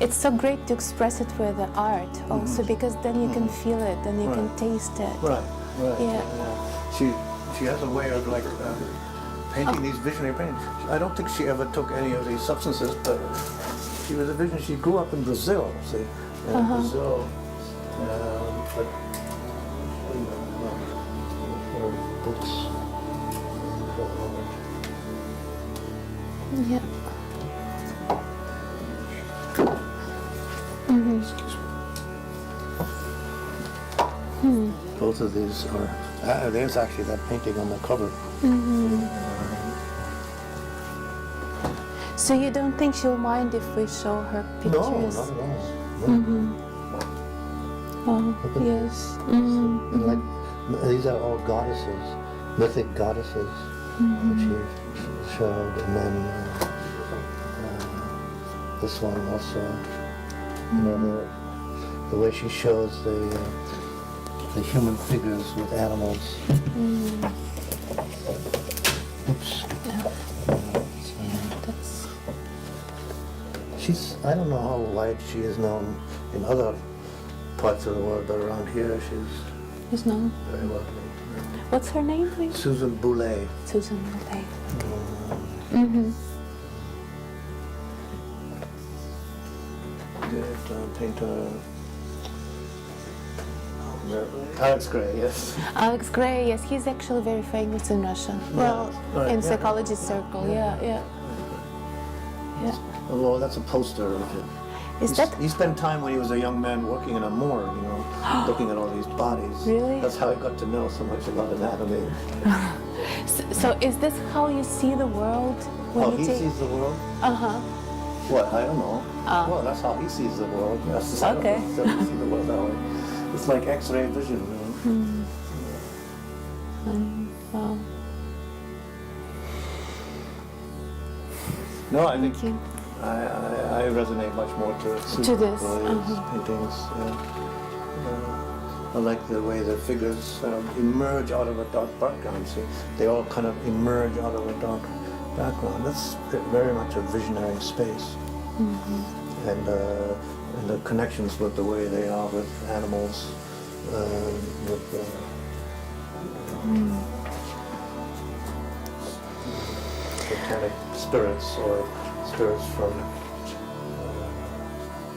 It's so great to express it with the art also, because then you can feel it and you can taste it. Right. Yeah. She has a way of like painting these visionary paintings. I don't think she ever took any of these substances, but she was a visionary. She grew up in Brazil, see, Brazil, but her books. Yeah. Both of these are. There's actually that painting on the cover. So you don't think she'll mind if we show her No, pictures? not at all. Oh, yes. And like these are all goddesses, mythic goddesses, which he showed, and then this one also. You know, the way she shows the human figures with animals. Oops. I don't know how wide she is known in other parts of the world, but around here She's known. very well. What's her name, please? Susan Boulay. Susan Boulay. Painter Alex Gray, yes. Alex Gray, yes, he's actually very famous in Russia. Well, in psychology circle, yeah. Although that's a poster of it. He spent time when he was a young man working in a morgue, you know, looking at all these bodies. Really? That's how he got to know so much about anatomy. So is this how you see the world? When He sees the world? What? I don't know. Well, that's how he sees the world. Yes. Okay. I don't see the world that way. It's like X-ray vision. You know? Wow. No, I think Thank you. I resonate much more to To Susan this, Boyle's paintings. I like the way the figures emerge out of a dark background. See, they all kind of emerge out of a dark background. That's very much a visionary space, and the connections with the way they are with animals, with satanic spirits or spirits from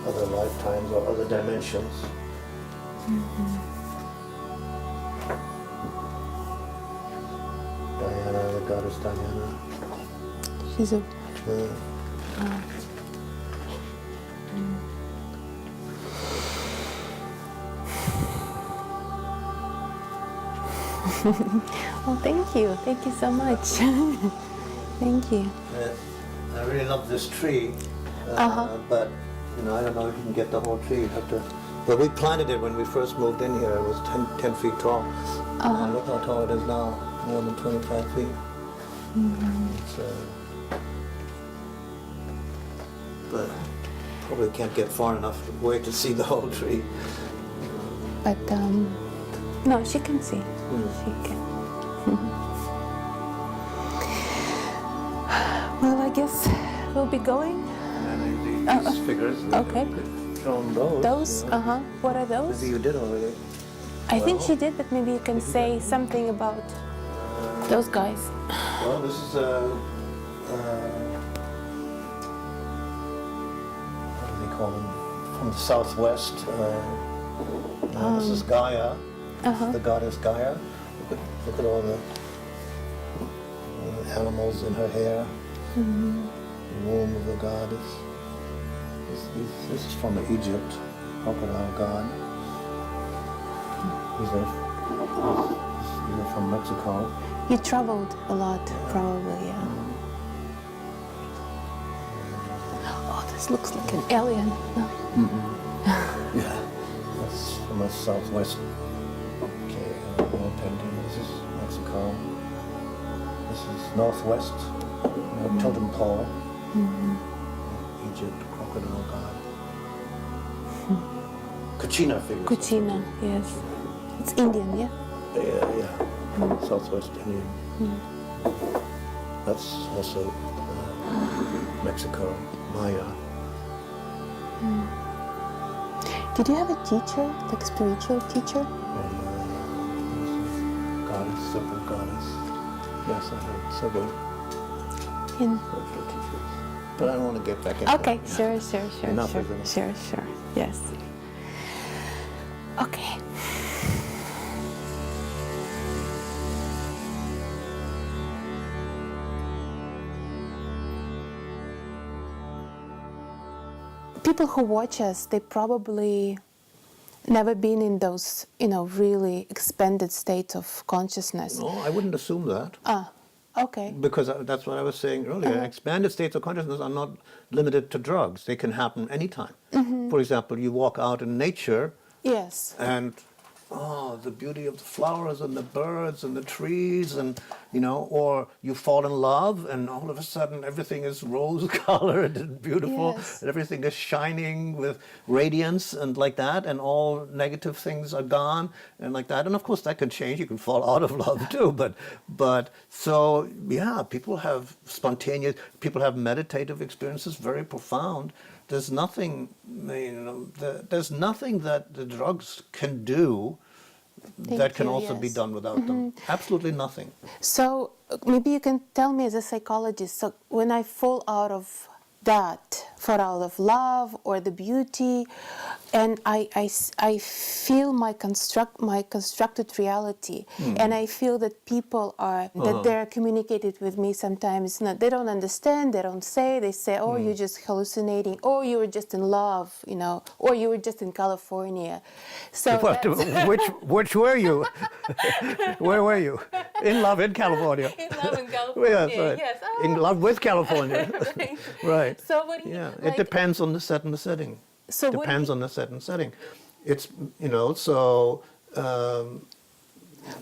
other lifetimes or other dimensions. Diana, the goddess Diana. She's a... Well, thank you. Thank you so much. Thank you. I really love this tree, but you know, I don't know if you can get the whole tree. You have to. But we planted it when we first moved in here. It was 10 feet tall. And look how tall it is now, more than 25 feet. It's, but probably can't get far enough away to see the whole tree. But, no, she can see. She can. Well, I guess we'll be going. And these figures. Okay. Show them those. Those? You know. What are those? Maybe you did already. I think she did, but maybe you can say something about those guys. Well, this is what do they call them? From the southwest. This is Gaia, the goddess Gaia. Look at all the animals in her hair. The womb of the goddess. This is from Egypt, crocodile god. These are from Mexico. You traveled a lot, probably, yeah. Oh, this looks like an alien. No? Yeah, that's from the southwest. Okay, painting. This is Mexico. This is northwest. Totem pole. Egypt, crocodile god. Kachina figures. Kuchina, yes. It's Indian, yeah? Yeah. Southwest Indian. That's also Mexico, Maya. Did you have a teacher, like spiritual teacher? Goddess, simple goddess. Yes, I had several In spiritual teachers. But I don't want to get back into Okay, it. sure. Enough is enough. Sure. Yes. Okay. People who watch us, they probably never been in those, really expanded states of consciousness. No, I wouldn't assume that. Okay. Because that's what I was saying earlier. Expanded states of consciousness are not limited to drugs. They can happen anytime. For example, you walk out in nature Yes. and the beauty of the flowers and the birds and the trees and, or you fall in love and all of a sudden everything is rose-colored and beautiful. Yes. And everything is shining with radiance and like that, and all negative things are gone and like that. And of course that can change. You can fall out of love too. But so, yeah, people have people have meditative experiences, very profound. There's nothing, there's nothing that the drugs can do that can also be done without them. Absolutely nothing. So maybe you can tell me as a psychologist, so when I fall out of love or the beauty, and I feel my constructed reality, and I feel that people are, that they're communicated with me sometimes, they don't understand, they don't say, they say, oh, you're just hallucinating, or you were just in love, or you were just in California. So which were you? Where were you? In love in California. In love in California, Yes, right. yes. In love with California. Right. So what do you, It depends on the set and the setting. So what Depends on the set and setting. It's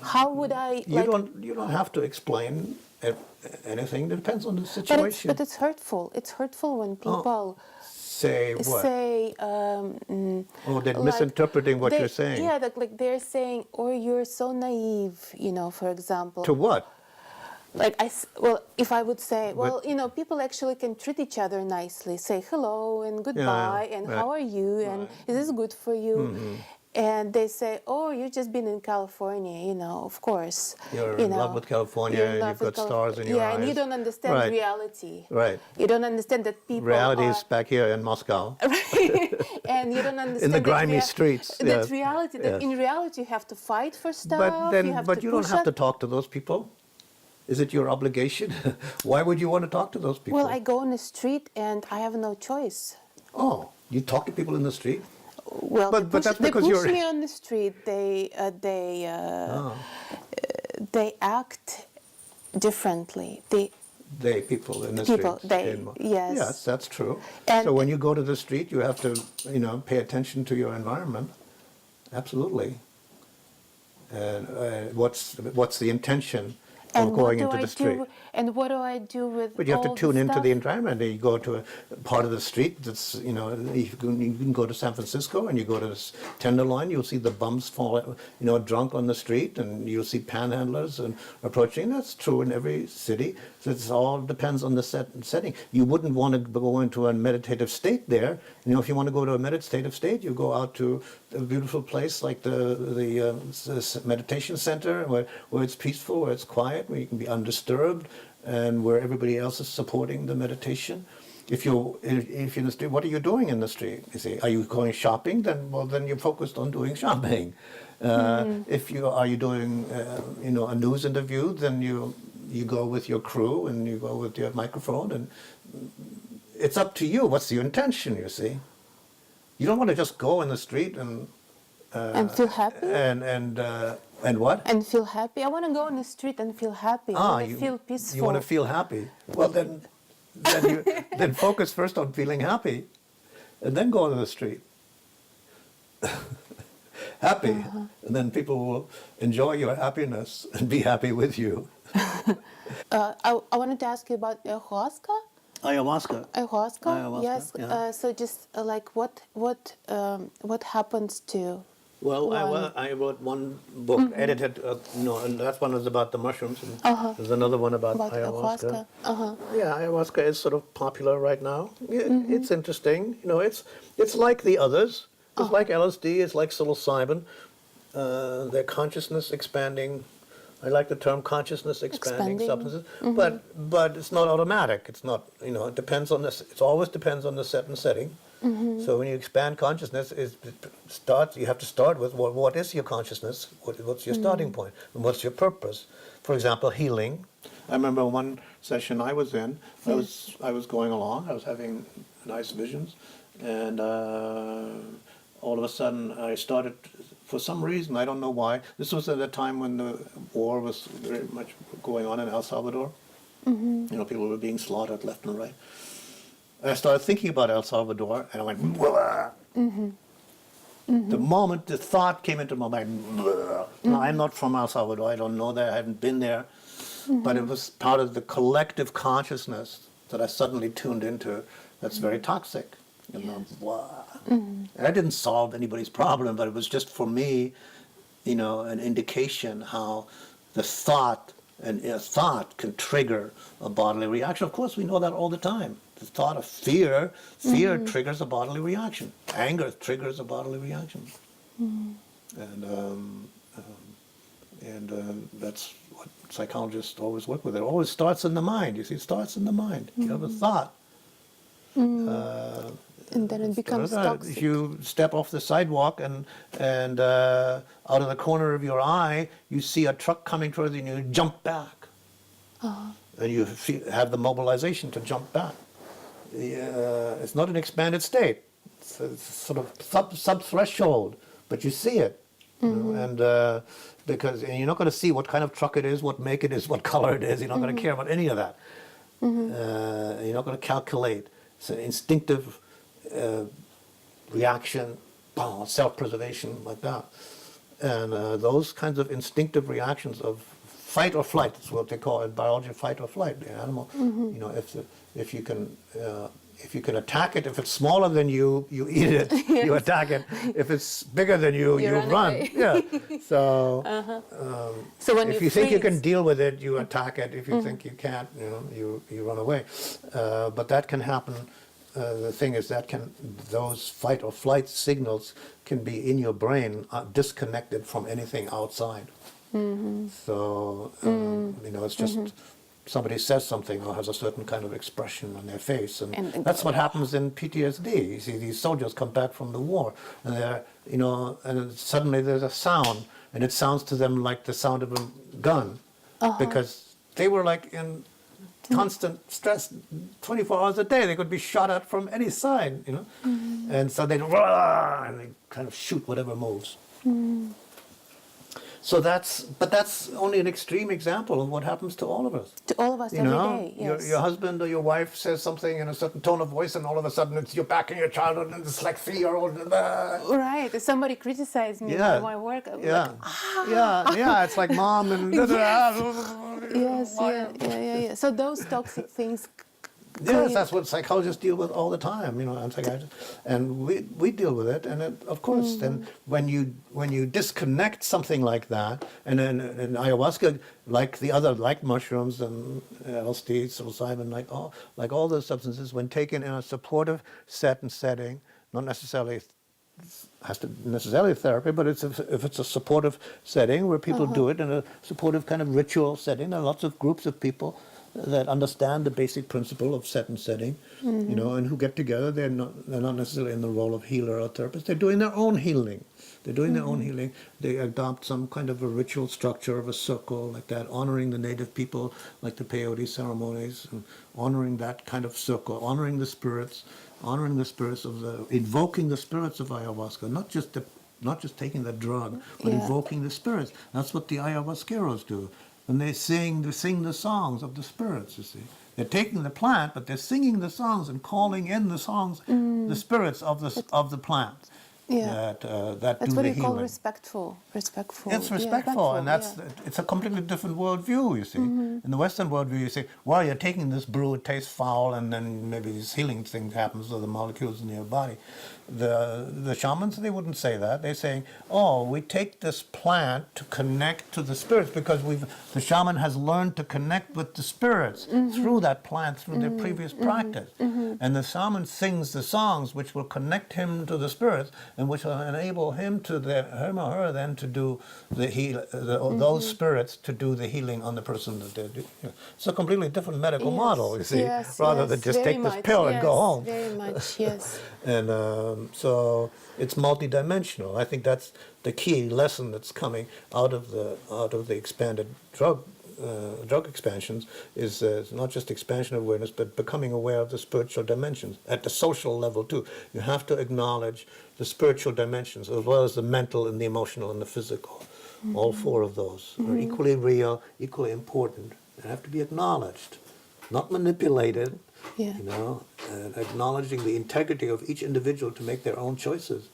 how would I you don't have to explain anything. It depends on the situation. but it's hurtful. It's hurtful when people Say what? say They're misinterpreting what you're saying. Yeah, like they're saying, or you're so naive, for example. To what? If I would say, people actually can treat each other nicely, say hello and goodbye, and right. how are you, and is this good for you? And they say, oh, you've just been in California, of course. You're in love with California, and you've got stars in your eyes. Yeah, and you don't understand reality. Right. You don't understand that people Reality is back here in Moscow. Right. And you don't understand in the grimy streets. That reality, that in reality you have to fight for stuff. But you don't have to talk to those people. Is it your obligation? Why would you want to talk to those people? Well, I go on the street and I have no choice. Oh, you talk to people in the street? Well, but that's because they you're push me on the street. They act differently. People in the people, street. Yes. Yes, that's true. And so when you go to the street, you have to, pay attention to your environment. Absolutely. And what's the intention of going into the street? And what do I do with? But you have to all tune into stuff? the environment. You go to a part of the street that's, you can go to San Francisco and you go to this Tenderloin, you'll see the bums fall, drunk on the street, and you'll see panhandlers and approaching. That's true in every city. So it all depends on the setting. You wouldn't want to go into a meditative state there. If you want to go to a meditative state, you go out to a beautiful place like the meditation center where it's peaceful, where it's quiet, where you can be undisturbed, and where everybody else is supporting the meditation. If you're in the street, what are you doing in the street? You say, are you going shopping? Then you're focused on doing shopping. If you doing a news interview, then you go with your crew and you go with your microphone, and it's up to you. What's your intention? You see, you don't want to just go in the street and feel happy. And what? And feel happy. I want to go on the street and feel happy. I want to feel peaceful. You want to feel happy. Well, then then focus first on feeling happy, and then go on the street. Happy, and then people will enjoy your happiness and be happy with you. I wanted to ask you about ayahuasca. Ayahuasca. Ayahuasca. Yes. Yeah. So just what happens to? Well, I wrote one book, edited, and that one is about the mushrooms, and there's another one about ayahuasca. Yeah, ayahuasca is sort of popular right now. It's interesting. It's like the others. It's like LSD, it's like psilocybin. Their consciousness expanding. I like the term consciousness expanding substances, but it's not automatic. It's not, it depends on this. It always depends on the set and setting. So when you expand consciousness, you have to start with what is your consciousness? What's your starting point? And what's your purpose? For example, healing. I remember one session I was in. I was going along. I was having nice visions, and all of a sudden I started. For some reason, I don't know why. This was at a time when the war was very much going on in El Salvador. People were being slaughtered left and right. And I started thinking about El Salvador, and I went, blah. The moment the thought came into my mind, blah. Now, I'm not from El Salvador. I don't know that. I haven't been there. But it was part of the collective consciousness that I suddenly tuned into that's very toxic. Blah. And I didn't solve anybody's problem, but it was just for me, an indication how the thought can trigger a bodily reaction. Of course, we know that all the time. The thought of fear triggers a bodily reaction. Anger triggers a bodily reaction. And that's what psychologists always work with. It always starts in the mind. You see, it starts in the mind. You have a thought. And then it becomes toxic. If you step off the sidewalk and out of the corner of your eye, you see a truck coming towards you and you jump back. And you have the mobilization to jump back. It's not an expanded state. It's sort of sub-threshold, but you see it. And because you're not going to see what kind of truck it is, what make it is, what color it is. You're not going to care about any of that. You're not going to calculate. It's an instinctive reaction, self-preservation, like that. And those kinds of instinctive reactions of fight or flight, that's what they call it in biology, fight or flight. The animal, if you can attack it, if it's smaller than you eat it, you attack it. If it's bigger than you run. Yeah. So, so when if you think you can deal with it, you attack it. If you think you can't, you run away. But that can happen. The thing is those fight or flight signals can be in your brain, disconnected from anything outside. So, it's just somebody says something or has a certain kind of expression on their face, and that's what happens in PTSD. You see, these soldiers come back from the war, and they're, and suddenly there's a sound, and it sounds to them like the sound of a gun, because they were like in constant stress 24 hours a day. They could be shot at from any side, and so they kind of shoot whatever moves. So that's only an extreme example of what happens to all of us. To all of us every day, yes. Your husband or your wife says something in a certain tone of voice, and all of a sudden you're back in your childhood, and it's like 3-year-old. Right. If somebody criticizes me for my work, I'm like, it's like mom and. Yes, yeah. So those toxic things. Yes, that's what psychologists deal with all the time, and psychiatrists, and we deal with it, and of course, then when you disconnect something like that, and then in ayahuasca, like mushrooms and LSD, psilocybin, like all those substances, when taken in a supportive set and setting, not necessarily has to necessarily therapy, but if it's a supportive setting where people do it in a supportive kind of ritual setting, there are lots of groups of people that understand the basic principle of set and setting, and who get together. They're not necessarily in the role of healer or therapist. They're doing their own healing. They adopt some kind of a ritual structure of a circle like that, honoring the native people, like the peyote ceremonies, and honoring that kind of circle, honoring the spirits invoking the spirits of ayahuasca, not just taking the drug, but invoking the spirits. That's what the ayahuasqueros do. And they sing the songs of the spirits, you see. They're taking the plant, but they're singing the songs and calling in the songs, the spirits of the plant. That that's do what the you call healing. respectful. It's respectful, and it's a completely different worldview, you see. In the Western worldview, you say, well, you're taking this brew, it tastes foul, and then maybe this healing thing happens to the molecules in your body. The shamans, they wouldn't say that. They're saying, oh, we take this plant to connect to the spirits, because the shaman has learned to connect with the spirits through that plant, through their previous practice. And the shaman sings the songs which will connect him to the spirits, and which will enable him or her then to do those spirits to do the healing on the person that they're doing. It's a completely different medical model, you see, rather than just take this pill and go home. Very much, yes. And so it's multidimensional. I think that's the key lesson that's coming out of the expanded drug expansions is not just expansion of awareness, but becoming aware of the spiritual dimensions at the social level too. You have to acknowledge the spiritual dimensions as well as the mental and the emotional and the physical. All four of those are equally real, equally important, and have to be acknowledged, not manipulated. Yeah. You know, and acknowledging the integrity of each individual to make their own choices.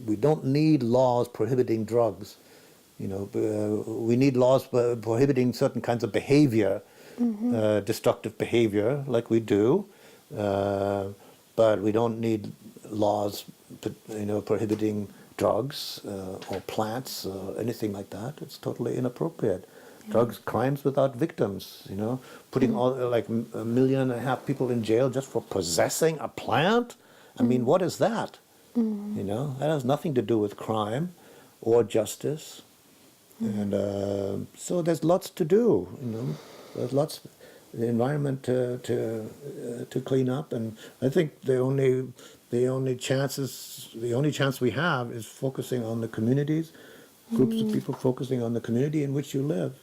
We don't need laws prohibiting drugs. You know, we need laws prohibiting certain kinds of behavior, destructive behavior, like we do. But we don't need laws, prohibiting drugs or plants or anything like that. It's totally inappropriate. Drugs, crimes without victims, putting all like 1.5 million people in jail just for possessing a plant. I mean, what is that? That has nothing to do with crime or justice. And so there's lots to do. There's lots, the environment to clean up, and I think the only chance we have is focusing on the communities. Groups of people focusing on the community in which you live,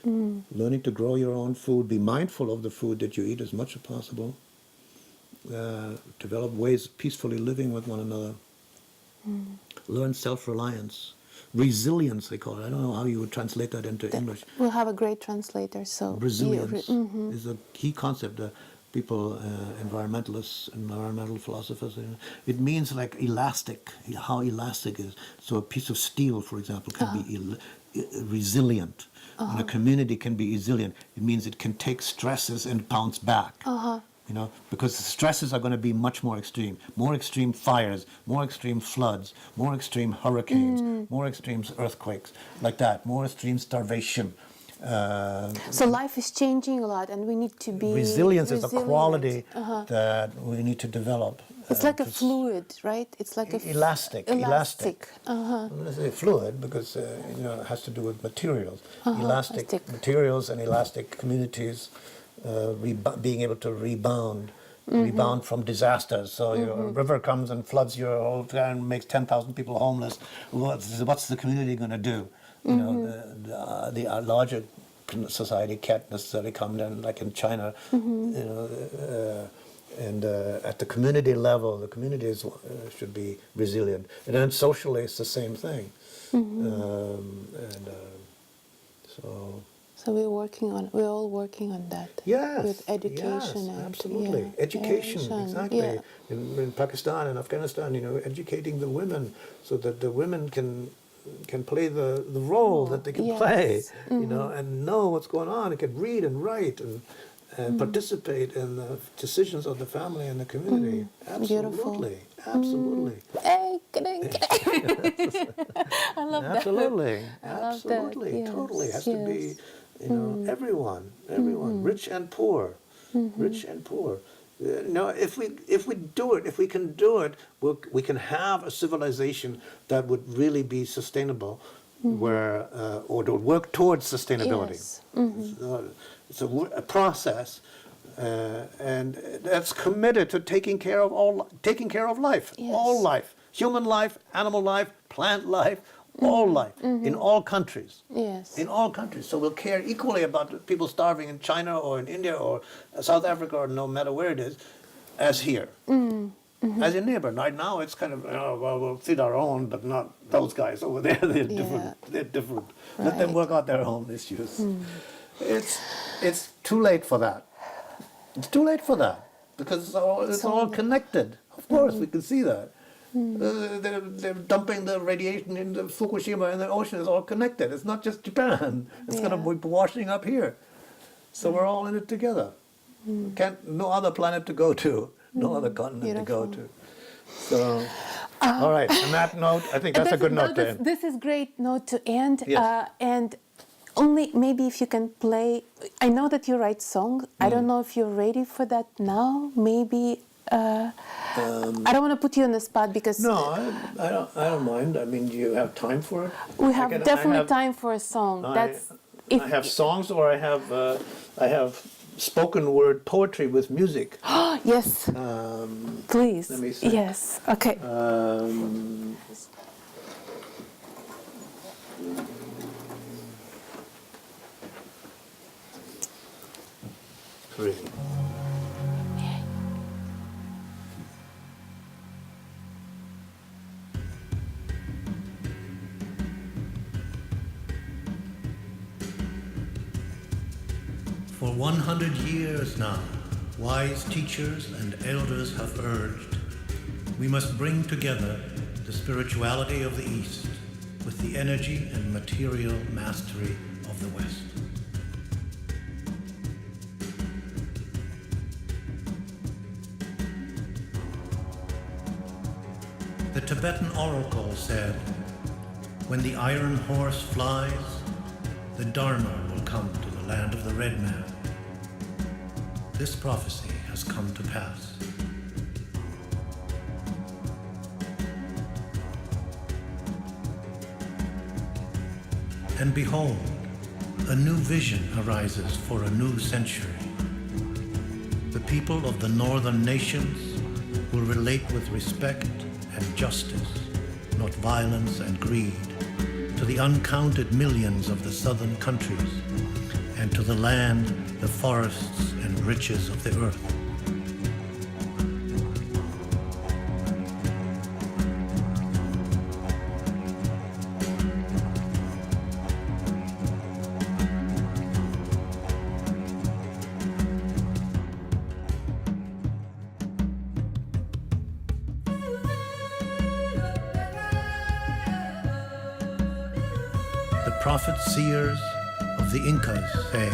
learning to grow your own food, be mindful of the food that you eat as much as possible, develop ways of peacefully living with one another, learn self-reliance, resilience they call it. I don't know how you would translate that into English. We'll have a great translator, so... Resilience is a key concept. People, environmentalists, environmental philosophers, it means like elastic, how elastic is. So a piece of steel, for example, can be resilient. And a community can be resilient. It means it can take stresses and bounce back. Because the stresses are going to be much more extreme fires, more extreme floods, more extreme hurricanes, more extreme earthquakes, like that, more extreme starvation. So life is changing a lot, and we need to be resilience is a quality that we need to develop. It's like a fluid, right? It's like elastic. I'm going to say fluid because it has to do with materials. Elastic materials and elastic communities, being able to rebound from disasters. So your river comes and floods your whole town and makes 10,000 people homeless. What's the community going to do? The larger society can't necessarily come down, like in China, and at the community level, the communities should be resilient. And then socially, it's the same thing. So we're all working on that. Yes. With education. Yes, and, absolutely. Education, exactly. Yeah. In Pakistan and Afghanistan, educating the women so that the women can play the role that they can play, and know what's going on. They can read and write and participate in the decisions of the family and the community. Absolutely. Beautiful. Absolutely. Hey, I love that. Absolutely. Absolutely. Yes, totally. It has to be, everyone, rich and poor, rich and poor. If we can do it, we can have a civilization that would really be sustainable, where or to work towards sustainability. Yes. It's a process, and that's committed to taking care of life, yes. all life, human life, animal life, plant life. All life, in all countries. Yes. In all countries. So we'll care equally about people starving in China or in India or South Africa or no matter where it is, as here. As a neighbor. Right now it's kind of, we'll feed our own, but not those guys over there. They're different. They're different. Right. Let them work out their own issues. It's too late for that. It's too late for that. Because it's all connected. Of course, we can see that. They're dumping the radiation into Fukushima and the ocean. It's all connected. It's not just Japan. It's going to be washing up here. So we're all in it together. No other planet to go to. No other continent to go to. So, all right. On that note, I think that's a good note to end. This is great note to end. Yes. And only maybe if you can play. I know that you write songs. I don't know if you're ready for that now. Maybe I don't want to put you on the spot because No, I don't mind. I mean, do you have time for it? we have definitely time for a song. I have songs, or I have spoken word poetry with music. Yes. Please. let me see. Yes. Okay. 3. For 100 years now, wise teachers and elders have urged, we must bring together the spirituality of the East with the energy and material mastery of the West. The Tibetan oracle said, when the iron horse flies, the Dharma will come to the land of the red man. This prophecy has come to pass. And behold, a new vision arises for a new century. The people of the northern nations will relate with respect and justice, not violence and greed, to the uncounted millions of the southern countries, and to the land, the forests, and riches of the earth. The prophet-seers of the Incas say,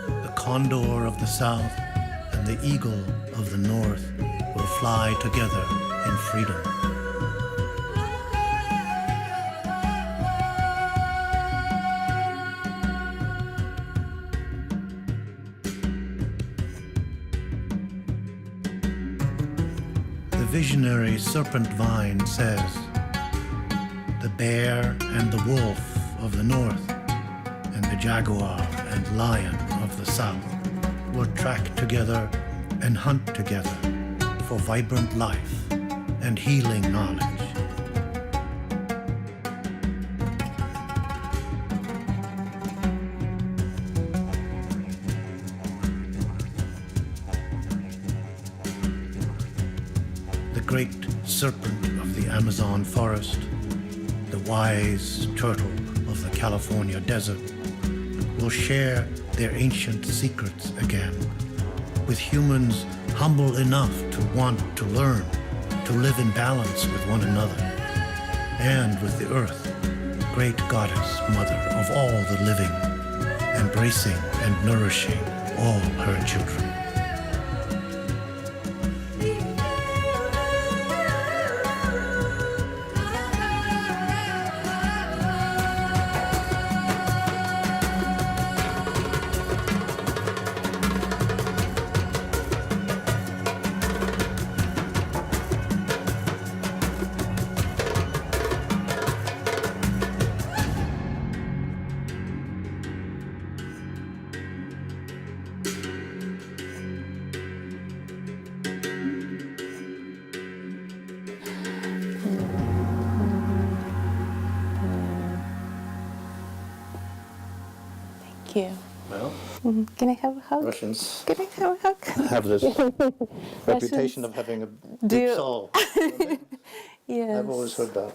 the condor of the south and the eagle of the north will fly together in freedom. The visionary serpent vine says, the bear and the wolf of the north and the jaguar and lion of the south will track together and hunt together for vibrant life and healing knowledge. The great serpent of the Amazon forest, the wise turtle of the California desert, will share their ancient secrets again with humans humble enough to want to learn, to live in balance with one another, and with the earth, great goddess, mother of all the living, embracing and nourishing all her children. Thank you. Well, Can I have a hug? Russians Can I have a hug? have this reputation of having a deep Do- soul. Yes. I've always heard that.